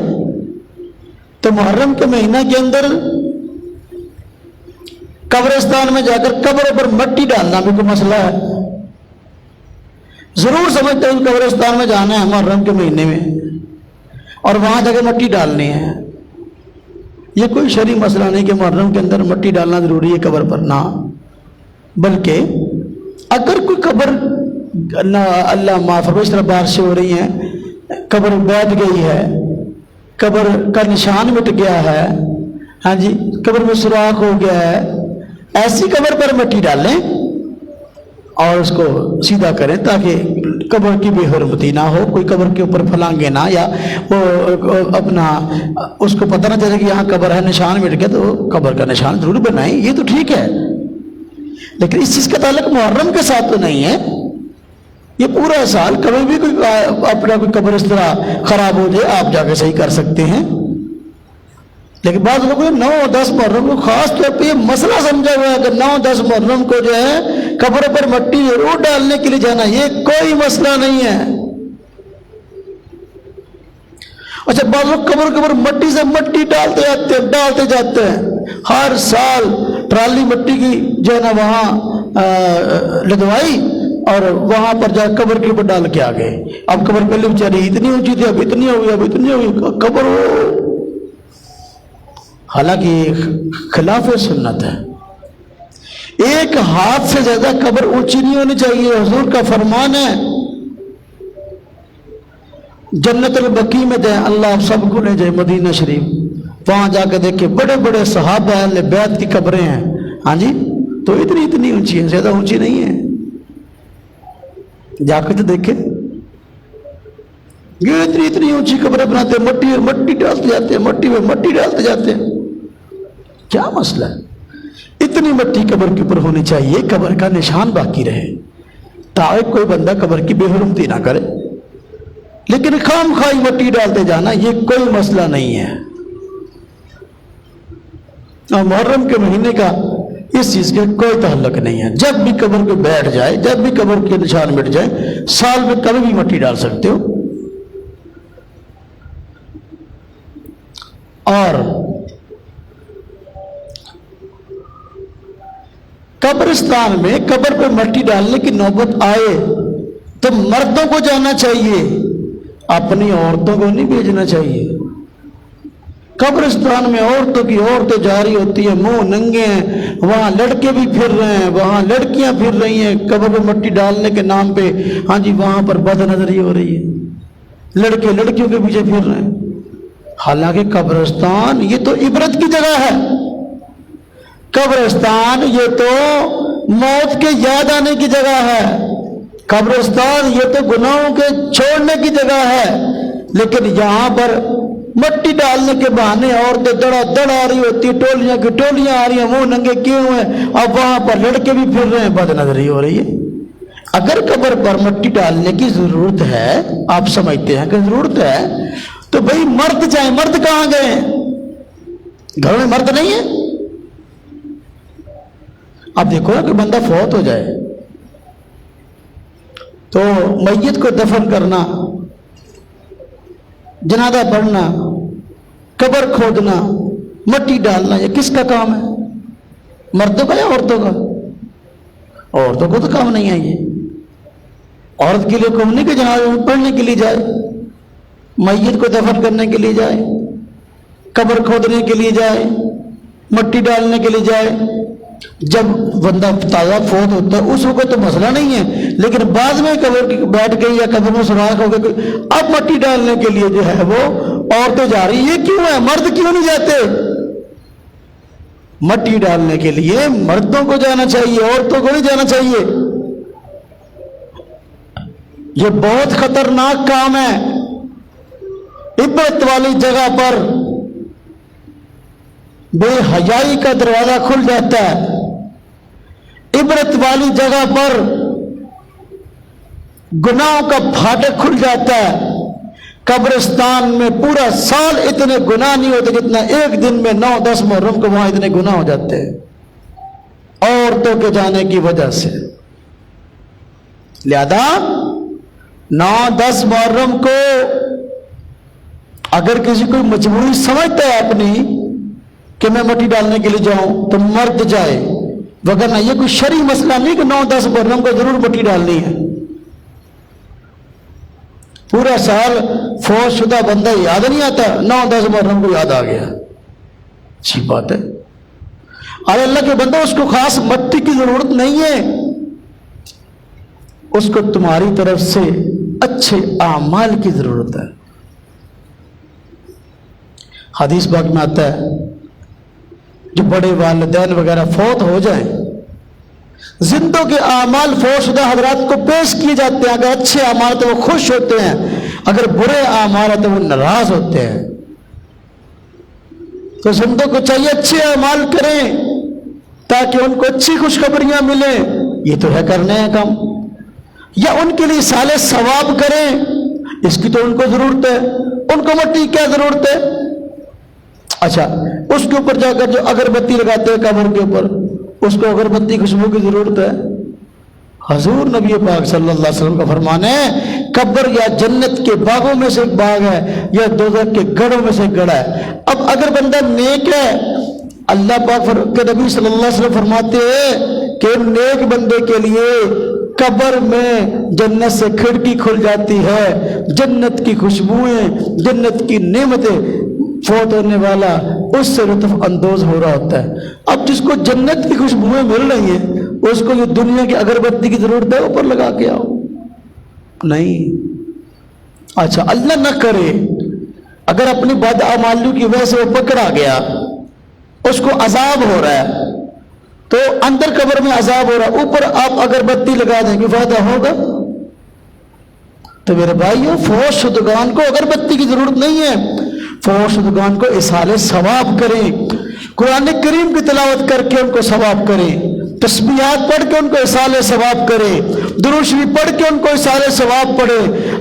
Speaker 1: تو محرم کے مہینہ کے اندر قبرستان میں جا کر قبروں پر مٹی ڈالنا بھی کوئی مسئلہ ہے. ضرور سمجھتے ہیں قبرستان میں جانا ہے محرم کے مہینے میں اور وہاں جا کے مٹی ڈالنی ہے. یہ کوئی شرعی مسئلہ نہیں کہ محرم کے اندر مٹی ڈالنا ضروری ہے قبر پر، نہ. بلکہ اگر کوئی قبر اللہ معاف فرمائے اس طرح بارشیں ہو رہی ہیں، قبر بیٹھ گئی ہے، قبر کا نشان مٹ گیا ہے، ہاں جی قبر میں سوراخ ہو گیا ہے، ایسی قبر پر مٹی ڈالیں اور اس کو سیدھا کریں تاکہ قبر کی بے حرمتی نہ ہو. کوئی قبر کے اوپر پھلانگے نہ، یا وہ اپنا اس کو پتہ نہ چلے کہ یہاں قبر ہے، نشان مٹ گیا تو قبر کا نشان ضرور بنائیں. یہ تو ٹھیک ہے، لیکن اس چیز کا تعلق محرم کے ساتھ تو نہیں ہے. یہ پورا سال کبھی بھی کوئی اپنا کوئی قبر اس طرح خراب ہو جائے آپ جا کے صحیح کر سکتے ہیں. لیکن بعض لوگوں نے 9-10 محرم کو خاص طور پہ یہ مسئلہ سمجھا ہوا ہے کہ 9-10 محرم کو جو ہے قبروں پر مٹی ضرور ڈالنے کے لیے جانا. یہ کوئی مسئلہ نہیں ہے. اچھا بعض لوگ قبر مٹی سے مٹی ڈالتے جاتے ہیں. ہر سال ٹرالی مٹی کی جو ہے نا وہاں لدوائی اور وہاں پر جا قبر کے اوپر ڈال کے آ گئے. اب قبر پہلے بیچاری اتنی اونچی تھی، اب اتنی ہوئی، اب اتنی ہوئی قبر. حالانکہ خلاف سنت ہے. ایک ہاتھ سے زیادہ قبر اونچی نہیں ہونی چاہیے. حضور کا فرمان ہے جنت البقیع میں دیں اللہ سب کو لے جائے مدینہ شریف. وہاں جا کے دیکھے بڑے بڑے صحابہ اہل بیت کی قبریں ہیں، ہاں جی، تو اتنی اونچی ہیں، زیادہ اونچی نہیں ہیں، جا کے تو دیکھے یہ اتنی اونچی قبریں بناتے ہیں، مٹی ڈالتے جاتے ہیں، مٹی میں مٹی ڈالتے جاتے ہیں، کیا مسئلہ ہے؟ اتنی مٹی قبر کے اوپر ہونی چاہیے، قبر کا نشان باقی رہے تاکہ کوئی بندہ قبر کی بے حرمتی نہ کرے، لیکن خام خواہ مٹی ڈالتے جانا یہ کوئی مسئلہ نہیں ہے۔ اور محرم کے مہینے کا اس چیز کے کوئی تعلق نہیں ہے، جب بھی قبر پہ بیٹھ جائے، جب بھی قبر کے نشان مٹ جائے، سال میں کبھی بھی مٹی ڈال سکتے ہو۔ اور قبرستان میں قبر پہ مٹی ڈالنے کی نوبت آئے تو مردوں کو جانا چاہیے، اپنی عورتوں کو نہیں بھیجنا چاہیے۔ قبرستان میں عورتیں جا رہی ہوتی ہیں، منہ ننگے ہیں، وہاں لڑکے بھی پھر رہے ہیں، وہاں لڑکیاں پھر رہی ہیں، قبر پہ مٹی ڈالنے کے نام پہ، ہاں جی، وہاں پر بد نظری ہو رہی ہے، لڑکے لڑکیوں کے پیچھے پھر رہے ہیں۔ حالانکہ قبرستان یہ تو عبرت کی جگہ ہے، قبرستان یہ تو موت کے یاد آنے کی جگہ ہے، قبرستان یہ تو گناہوں کے چھوڑنے کی جگہ ہے، لیکن یہاں پر مٹی ڈالنے کے بہانے عورتیں دڑا دڑ آ رہی ہوتی، ٹولیاں کی ٹولیاں آ رہی ہیں، منہ ننگے کیے ہوئے ہیں، اور وہاں پر لڑکے بھی پھر رہے ہیں، بد نظری ہو رہی ہے۔ اگر قبر پر مٹی ڈالنے کی ضرورت ہے، آپ سمجھتے ہیں کہ ضرورت ہے، تو بھئی مرد جائیں، مرد کہاں گئے؟ گھر میں مرد نہیں ہے؟ اب دیکھو نا کہ بندہ فوت ہو جائے تو میت کو دفن کرنا، جنازہ پڑھنا، قبر کھودنا، مٹی ڈالنا، یہ کس کا کام ہے؟ مردوں کا یا عورتوں کا؟ عورتوں کو تو کام نہیں ہے یہ۔ عورت کے لیے کم نہیں کہ جنازہ پڑھنے کے لیے جائے، میت کو دفن کرنے کے لیے جائے، قبر کھودنے کے لیے جائے، مٹی ڈالنے کے لیے جائے۔ جب بندہ تازہ فوت ہوتا ہے اس وقت تو مسئلہ نہیں ہے، لیکن بعد میں قبر بیٹھ گئی یا قبر میں سراخ ہو گئی، اب مٹی ڈالنے کے لیے جو ہے وہ عورتیں جا رہی، یہ کیوں ہے؟ مرد کیوں نہیں جاتے؟ مٹی ڈالنے کے لیے مردوں کو جانا چاہیے، عورتوں کو نہیں جانا چاہیے۔ یہ بہت خطرناک کام ہے۔ عبرت والی جگہ پر بے حیائی کا دروازہ کھل جاتا ہے، عبرت والی جگہ پر گناہوں کا پھاٹک کھل جاتا ہے۔ قبرستان میں پورا سال اتنے گناہ نہیں ہوتے جتنا ایک دن میں 9-10 محرم کو وہاں اتنے گناہ ہو جاتے ہیں عورتوں کے جانے کی وجہ سے۔ لہذا 9-10 محرم کو اگر کسی کوئی مجبوری سمجھتا ہے اپنی کہ میں مٹی ڈالنے کے لیے جاؤں تو مرد جائے، وگرنہ یہ کوئی شرعی مسئلہ نہیں کہ 9-10 محرم کو ضرور مٹی ڈالنی ہے۔ پورا سال فوت شدہ بندہ یاد نہیں آتا، 9-10 محرم کو یاد آ گیا، اچھی بات ہے۔ اور اللہ کے بندہ اس کو خاص مٹی کی ضرورت نہیں ہے، اس کو تمہاری طرف سے اچھے اعمال کی ضرورت ہے۔ حدیث پاک میں آتا ہے جو بڑے والدین وغیرہ فوت ہو جائیں، زندوں کے اعمال فوت شدہ حضرات کو پیش کیے جاتے ہیں، اگر اچھے اعمال تو وہ خوش ہوتے ہیں، اگر برے اعمال تو وہ ناراض ہوتے ہیں۔ تو زندوں کو چاہیے اچھے اعمال کریں تاکہ ان کو اچھی خوشخبریاں ملیں، یہ تو ہے کرنے ہیں کام، یا ان کے لیے صالح ثواب کریں، اس کی تو ان کو ضرورت ہے، ان کو مٹی کیا ضرورت ہے؟ اچھا، اس کے اوپر جا کر جو اگربتی لگاتے ہیں قبر کے اوپر، اس کو اگربتی خوشبو کی ضرورت ہے؟ حضور نبی پاک صلی اللہ علیہ وسلم کا فرمان ہے قبر یا جنت کے باغوں میں سے ایک باغ ہے یا دوزخ کے گڑھوں میں سے ایک گڑھا ہے۔ اب اگر بندہ نیک ہے، اللہ پاک کے نبی صلی اللہ علیہ وسلم فرماتے ہیں کہ نیک بندے کے لیے قبر میں جنت سے کھڑکی کھل جاتی ہے، جنت کی خوشبوئیں، جنت کی نعمتیں، فوت ہونے والا اس سے لطف اندوز ہو رہا ہوتا ہے۔ اب جس کو جنت کی خوشبوئیں مل رہی ہیں اس کو یہ دنیا کی اگربتی کی ضرورت ہے اوپر لگا کے آؤ؟ نہیں۔ اچھا، اللہ نہ کرے اگر اپنی بدعمالیوں کی وجہ سے وہ پکڑا گیا، اس کو عذاب ہو رہا ہے، تو اندر قبر میں عذاب ہو رہا ہے، اوپر آپ اگر بتی لگا دیں گے فائدہ ہوگا؟ تو میرے بھائیو، فوت شدگان کو اگر بتی کی ضرورت نہیں ہے، فوت شدگان کو اصالہ ثواب کریں، قرآن کریم کی تلاوت کر کے ان کو ثواب کریں، تسبیحات پڑھ کے ان کو اصالہ ثواب کریں، درود شریف پڑھ کے ان کو اصالہ ثواب پڑھے،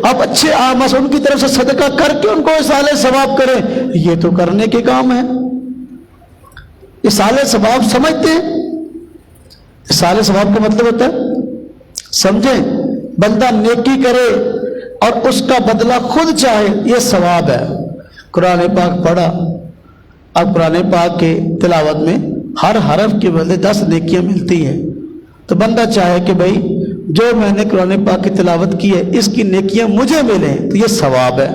Speaker 1: آپ اچھے اعمال ان کی طرف سے صدقہ کر کے ان کو اصالہ ثواب کریں۔ یہ تو کرنے کے کام ہے۔ اصالہ ثواب سمجھتے ہیں؟ اصالہ ثواب کا مطلب ہوتا ہے، سمجھیں، بندہ نیکی کرے اور اس کا بدلہ خود چاہے، یہ ثواب ہے۔ قرآن پاک پڑھا، اب قرآن پاک کے تلاوت میں ہر حرف کے بدلے 10 نیکیاں ملتی ہیں، تو بندہ چاہے کہ بھئی جو میں نے قرآن پاک کی تلاوت کی ہے اس کی نیکیاں مجھے ملیں، تو یہ ثواب ہے۔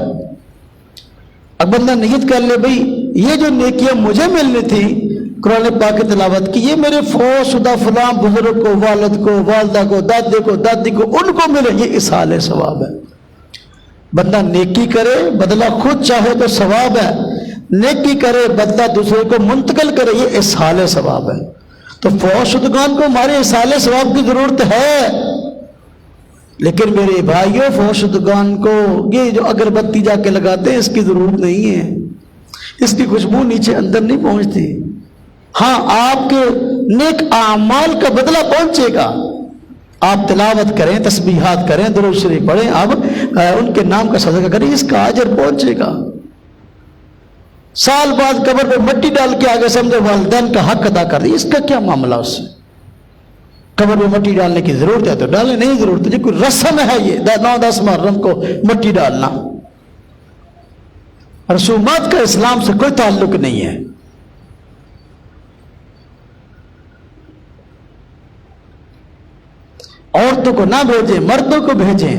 Speaker 1: اب بندہ نیت کر لے، بھئی یہ جو نیکیاں مجھے ملنی تھی قرآن پاک کی تلاوت کی، یہ میرے فوت شدہ فلاں بزرگ کو، والد کو، والدہ کو، دادے کو، دادی کو، ان کو ملے، یہ اصالہ ثواب ہے۔ بندہ نیکی کرے بدلہ خود چاہے تو ثواب ہے، نیکی کرے بدلہ دوسرے کو منتقل کرے، یہ اصالہ ثواب ہے۔ تو فوت شدگان کو ہمارے اصالہ ثواب کی ضرورت ہے، لیکن میرے بھائیوں، فوت شدگان کو یہ جو اگربتی جا کے لگاتے ہیں اس کی ضرورت نہیں ہے، اس کی خوشبو نیچے اندر نہیں پہنچتی۔ ہاں، آپ کے نیک اعمال کا بدلہ پہنچے گا، آپ تلاوت کریں، تسبیحات کریں، درود شریف پڑھیں، آپ ان کے نام کا صدقہ کریں، اس کا اجر پہنچے گا۔ سال بعد قبر پہ مٹی ڈال کے آگے سمجھے والدین کا حق ادا کر دی، اس کا کیا معاملہ؟ اس سے قبر میں مٹی ڈالنے کی ضرورت ہے تو ڈالیں، نہیں ضرورت ہے، کوئی رسم ہے یہ 9-10 محرم کو مٹی ڈالنا، رسومات کا اسلام سے کوئی تعلق نہیں ہے۔ عورتوں کو نہ بھیجیں، مردوں کو بھیجیں۔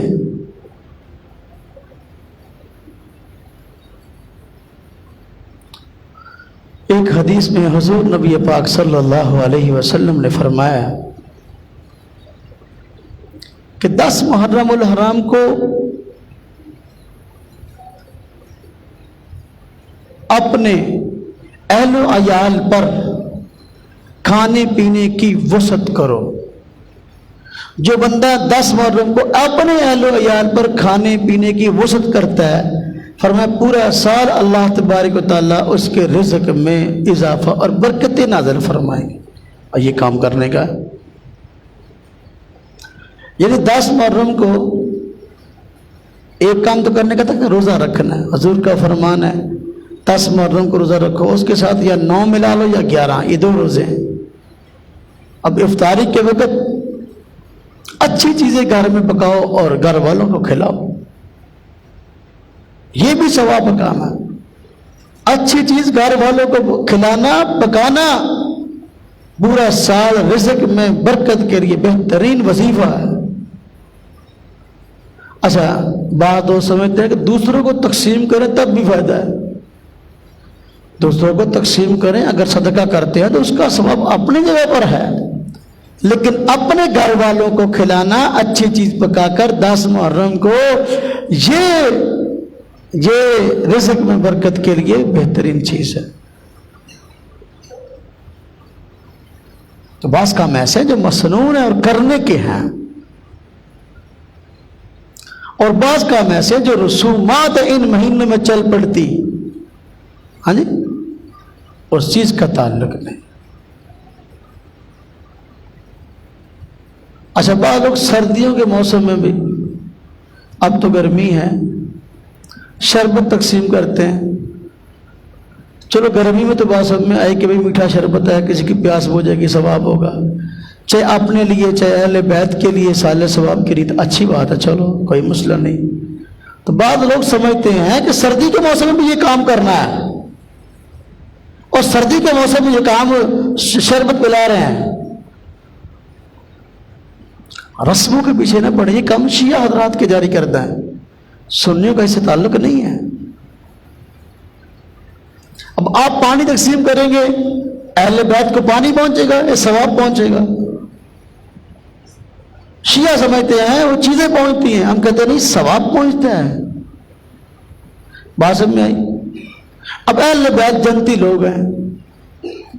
Speaker 1: ایک حدیث میں حضور نبی پاک صلی اللہ علیہ وسلم نے فرمایا کہ 10 محرم الحرام کو اپنے اہل و عیال پر کھانے پینے کی وسعت کرو۔ جو بندہ 10 محرم کو اپنے اہل و عیال پر کھانے پینے کی وسعت کرتا ہے، فرمایا پورا سال اللہ تبارک و تعالیٰ اس کے رزق میں اضافہ اور برکتیں نازل فرمائیں گے۔ اور یہ کام کرنے کا ہے، یعنی 10 محرم کو ایک کام تو کرنے کا تھا کہ روزہ رکھنا ہے۔ حضور کا فرمان ہے 10 محرم کو روزہ رکھو، اس کے ساتھ یا 9 ملا لو یا 11، یہ 2 روزے ہیں۔ اب افطاری کے وقت اچھی چیزیں گھر میں پکاؤ اور گھر والوں کو کھلاؤ، یہ بھی ثواب کا کام ہے۔ اچھی چیز گھر والوں کو کھلانا پکانا پورا سال رزق میں برکت کے لیے بہترین وظیفہ ہے۔ اچھا، بات وہ سمجھتے ہیں کہ دوسروں کو تقسیم کریں تب بھی فائدہ ہے۔ دوسروں کو تقسیم کریں، اگر صدقہ کرتے ہیں تو اس کا ثواب اپنی جگہ پر ہے، لیکن اپنے گھر والوں کو کھلانا اچھی چیز پکا کر 10 محرم کو، یہ رزق میں برکت کے لیے بہترین چیز ہے۔ تو بعض کام ایسے جو مسنون ہیں اور کرنے کے ہیں، اور بعض کام ایسے جو رسومات ان مہینوں میں چل پڑتی، ہاں جی، اس چیز کا تعلق نہیں۔ اچھا، بعض لوگ سردیوں کے موسم میں بھی، اب تو گرمی ہے، شربت تقسیم کرتے ہیں۔ چلو گرمی میں تو بات سمجھ میں آئی کہ بھئی میٹھا شربت ہے، کسی کی پیاس ہو جائے گی ثواب ہوگا، چاہے اپنے لیے چاہے اہل بیت کے لیے سال ثواب کے لیے اچھی بات ہے، چلو کوئی مسئلہ نہیں۔ تو بعض لوگ سمجھتے ہیں کہ سردی کے موسم میں بھی یہ کام کرنا ہے، اور سردی کے موسم میں یہ کام شربت پلا رہے ہیں۔ رسموں کے پیچھے نہ پڑے، یہ کام شیعہ حضرات کے جاری کردہ ہے، سنیوں کا اس سے تعلق نہیں ہے۔ اب آپ پانی تقسیم کریں گے، اہل بیت کو پانی پہنچے گا، یہ ثواب پہنچے گا۔ شیعہ سمجھتے ہیں وہ چیزیں پہنچتی ہیں، ہم کہتے ہیں نہیں، ثواب پہنچتا ہے۔ بات سمجھ میں آئی؟ اب اہل بیت جنتی لوگ ہیں،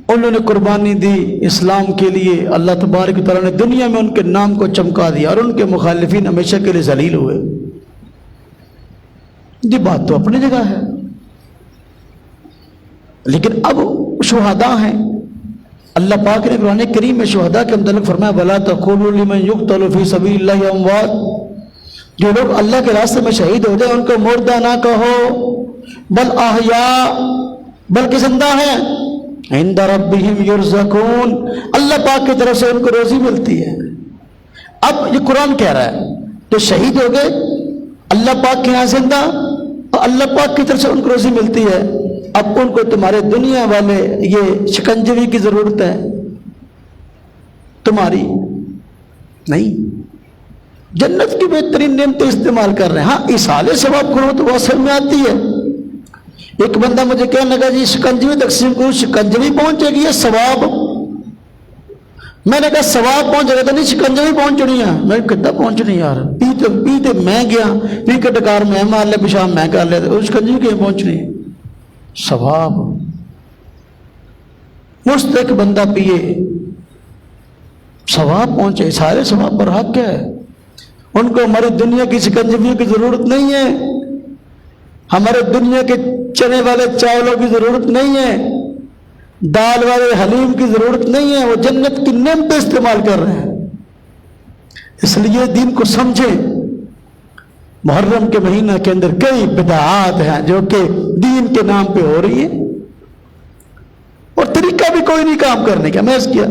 Speaker 1: انہوں نے قربانی دی اسلام کے لیے، اللہ تبارک و تعالیٰ نے دنیا میں ان کے نام کو چمکا دیا اور ان کے مخالفین ہمیشہ کے لیے ذلیل ہوئے۔ یہ بات تو اپنی جگہ ہے، لیکن اب شہداء ہیں۔ اللہ پاک نے قرآن کریم میں شہداء کے متعلق فرمایا وَلَا تَقُولُوا لِمَنْ يُقْتَلُ فِي سَبِيلِ اللَّهِ أَمْوَاتٌ، جو لوگ اللہ کے راستے میں شہید ہو جائے ان کو مردہ نہ کہو، بل احیاء، بلکہ زندہ ہیں، عند ربهم یرزقون، اللہ پاک کی طرف سے ان کو روزی ملتی ہے۔ اب یہ قرآن کہہ رہا ہے کہ شہید ہو گئے اللہ پاک کے یہاں زندہ، اور اللہ پاک کی طرف سے ان کو روزی ملتی ہے۔ اب ان کو تمہارے دنیا والے یہ شکنجوی کی ضرورت ہے، تمہاری نہیں، جنت کی بہترین نعمتیں استعمال کر رہے ہیں۔ ہاں ایصال ثواب کرو تو وہ اصل میں آتی ہے۔ ایک بندہ مجھے کہنے لگا جی شکنجوی تقسیم کرو، شکنجوی پہنچے گی یا ثواب؟ میں نے کہا ثواب پہنچے گا تو نہیں، شکنجوی پہنچنی ہے۔ میں کتنا پہنچنی یار، پیتے میں گیا، پی کے ڈکار میں مار لے، پیشاب میں کر لے، اور شکنجوی کہیں پہنچنی ہے؟ ثواب مست ایک بندہ پیے ثواب پہنچے، سارے ثواب پر حق ہے۔ ان کو ہماری دنیا کی شکنجویوں کی ضرورت نہیں ہے، ہمارے دنیا کے چنے والے چاولوں کی ضرورت نہیں ہے، دال والے حلیم کی ضرورت نہیں ہے، وہ جنت کی نعمتیں استعمال کر رہے ہیں۔ اس لیے دین کو سمجھیں۔ محرم کے مہینہ کے اندر کئی بدعات ہیں جو کہ دین کے نام پہ ہو رہی ہیں، اور طریقہ بھی کوئی نہیں کام کرنے کا۔ میں اس کیا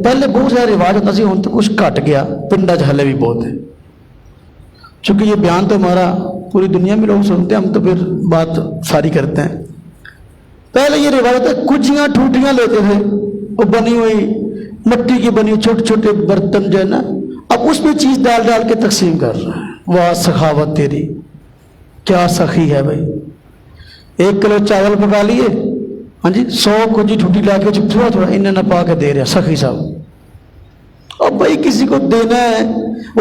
Speaker 1: پہلے بہت سارے رواج ہوتا سی، ہوں تو کچھ کٹ گیا، پنڈا جھلے بھی بہت ہیں۔ چونکہ یہ بیان تو ہمارا پوری دنیا میں لوگ سنتے ہیں، ہم تو پھر بات ساری کرتے ہیں۔ پہلے یہ روایت ہے کجیاں ٹوٹیاں لیتے تھے، وہ بنی ہوئی مٹی کی بنی ہوئی چھوٹے چھوٹے برتن جو ہے نا، اب اس میں چیز ڈال ڈال کے تقسیم کر رہا ہے۔ واہ سخاوت تیری، کیا سخی ہے بھائی۔ 1 کلو چاول پکا لیے، ہاں جی 100 کجی ٹوٹی لا کے تھوڑا تھوڑا انہیں نہ پا کے دے رہے سخی صاحب۔ اب بھائی کسی کو دینا ہے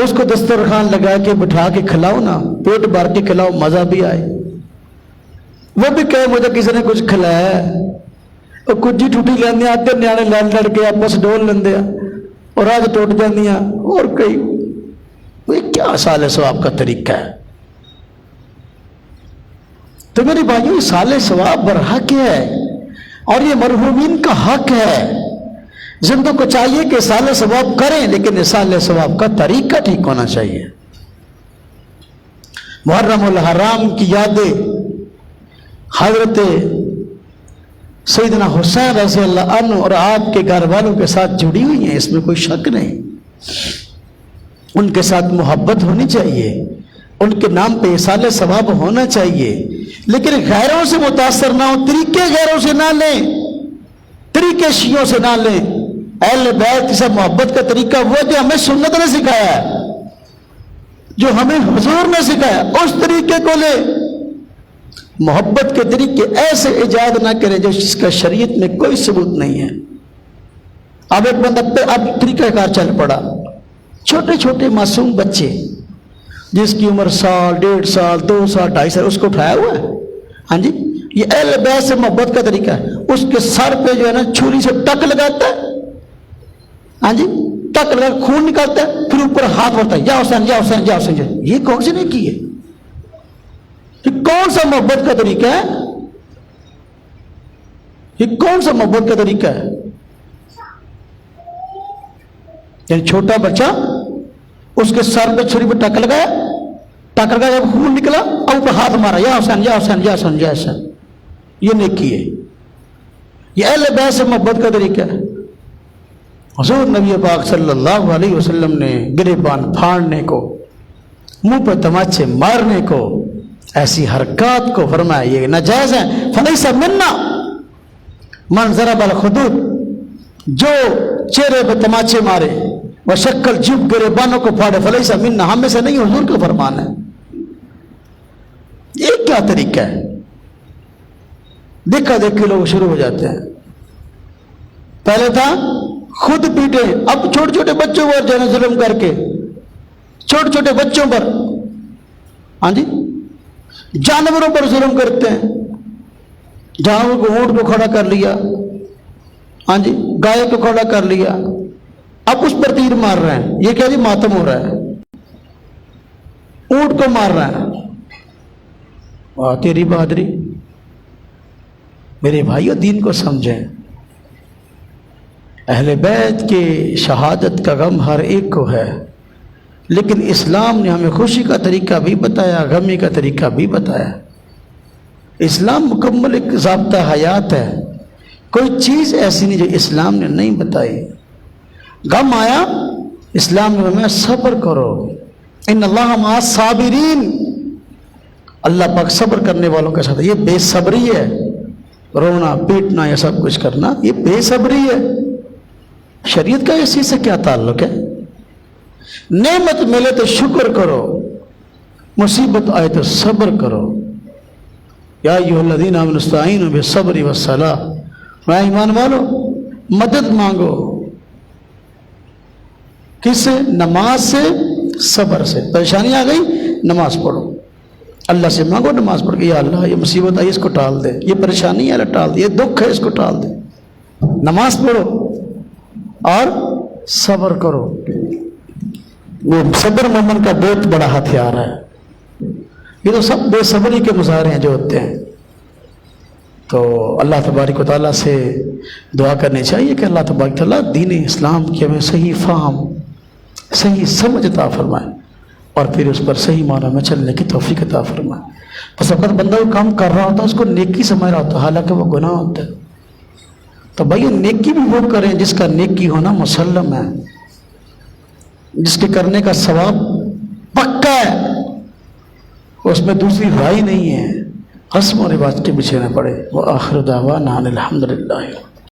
Speaker 1: اس کو دسترخوان لگا کے بٹھا کے کھلاؤ نا، پیٹ بھر کے کھلاؤ، مزہ بھی آئے۔ وہ بھی کہے مجھے کسی نے کچھ کھلایا ہے، اور کجی ٹوٹی لیندے آتے نیانے لڑ لڑ کے آپس ڈول لیندے اور آج ٹوٹ جاندیاں، اور کئی وہ کیا سال ثواب کا طریقہ ہے۔ تو میری بھائیوں یہ سال ثواب برحق ہے، اور یہ مرحومین کا حق ہے۔ زندوں کو چاہیے کہ سال ثواب کریں، لیکن سال ثواب کا طریقہ ٹھیک ہونا چاہیے۔ محرم الحرام کی یادیں حضرت سیدنا حسین رضی اللہ عنہ اور آپ کے گھر والوں کے ساتھ جڑی ہوئی ہیں، اس میں کوئی شک نہیں۔ ان کے ساتھ محبت ہونی چاہیے، ان کے نام پہ سال ثواب ہونا چاہیے، لیکن غیروں سے متاثر نہ ہو، طریقے غیروں سے نہ لیں، طریقے شیعوں سے نہ لیں۔ اہل بیت کے ساتھ محبت کا طریقہ وہ جو ہمیں سنت نے سکھایا ہے، جو ہمیں حضور نے سکھایا، اس طریقے کو لے۔ محبت کے طریقے ایسے ایجاد نہ کریں جو جس کا شریعت میں کوئی ثبوت نہیں ہے۔ اب ایک بندہ اب طریقہ کار چل پڑا، چھوٹے چھوٹے معصوم بچے جس کی عمر 1 سال 1.5 سال 2 سال 2.5 سال، اس کو اٹھایا ہوا ہے، ہاں جی یہ اہل بیت سے محبت کا طریقہ ہے۔ اس کے سر پہ جو ہے نا چھری سے ٹک لگاتا ہے، ہاں جی ٹک لگا خون نکالتا ہے، پھر اوپر ہاتھ بڑھتا ہے، یا حسین یا حسین یا حسین۔ یہ کون سی نہیں کی ہے؟ یہ کون سا محبت کا طریقہ ہے؟ یہ کون سا محبت کا طریقہ ہے؟ یعنی چھوٹا بچہ اس کے سر پہ چھری پہ ٹک لگایا، جب خون نکلا اور اوپر ہاتھ مارا، یا حسین یا حسین یا حسین یا حسین۔ یہ نیکی ہے، یہ اہل بیت سے محبت کا طریقہ ہے۔ حضور نبی پاک صلی اللہ علیہ وسلم نے گریبان پھاڑنے کو، منہ پہ تماچے مارنے کو، ایسی حرکات کو فرمایا یہ ناجائز ہے۔ فلیس منا من ضرب الخدود، جو چہرے پہ تماچے مارے وہ شکل جھک گریبانوں کو پھاڑے، فلیس منا، ہم میں سے نہیں، حضور کا فرمان ہے۔ یہ کیا طریقہ ہے؟ دیکھا دیکھ کے لوگ شروع ہو جاتے ہیں۔ پہلے تھا خود پیٹے، اب چھوٹے چھوٹے بچوں پر جو ہے ظلم کر کے، چھوٹے چھوٹے بچوں پر، ہاں جی جانوروں پر ظلم کرتے ہیں، جانور کو اونٹ کو کھڑا کر لیا، ہاں جی گائے کو کھڑا کر لیا، اب اس پر تیر مار رہے ہیں، یہ کیا جی ماتم ہو رہا ہے، اونٹ کو مار رہا ہے۔ واہ تیری بہادری۔ میرے بھائیو دین کو سمجھیں، اہل بیت کے شہادت کا غم ہر ایک کو ہے، لیکن اسلام نے ہمیں خوشی کا طریقہ بھی بتایا، غمی کا طریقہ بھی بتایا۔ اسلام مکمل ایک ضابطہ حیات ہے، کوئی چیز ایسی نہیں جو اسلام نے نہیں بتائی۔ غم آیا، اسلام نے ہمیں صبر کرو، ان اللہ مع الصابرین، اللہ پاک صبر کرنے والوں کے ساتھ۔ یہ بے صبری ہے، رونا پیٹنا یا سب کچھ کرنا، یہ بے صبری ہے۔ شریعت کا اس چیز سے کیا تعلق ہے؟ نعمت ملے تو شکر کرو، مصیبت آئے تو صبر کرو۔ یا ایھا الذین آمنوا استعینوا بالصبر والصلاۃ، میں ایمان والو مدد مانگو، کس سے؟ نماز سے، صبر سے۔ پریشانی آ گئی، نماز پڑھو، اللہ سے مانگو، نماز پڑھ کے یا اللہ یہ مصیبت آئی اس کو ٹال دے، یہ پریشانی ہے اللہ ٹال دے، یہ دکھ ہے اس کو ٹال دے۔ نماز پڑھو اور صبر کرو۔ وہ صبر مومن کا بہت بڑا ہتھیار ہے۔ یہ تو سب بے صبری کے مظاہرے ہیں جو ہوتے ہیں۔ تو اللہ تبارک و تعالیٰ سے دعا کرنی چاہیے کہ اللہ تبارک و تعالیٰ دین اسلام کی ہمیں صحیح فہم، صحیح سمجھ عطا فرمائے، اور پھر اس پر صحیح معنی میں چلنے کی توفیق عطا فرمائے۔ بس وقت بندہ وہ کام کر رہا ہوتا ہے اس کو نیکی سمجھ رہا ہوتا ہے، حالانکہ وہ گناہ ہوتا ہے۔ تو بھائی نیکی بھی وہ کریں جس کا نیکی ہونا مسلم ہے، جس کے کرنے کا ثواب پکا ہے، اس میں دوسری رائے نہیں ہے، رسم و رواج کے پیچھے نہ پڑے۔ وآخر دعوانا ان الحمد للہ۔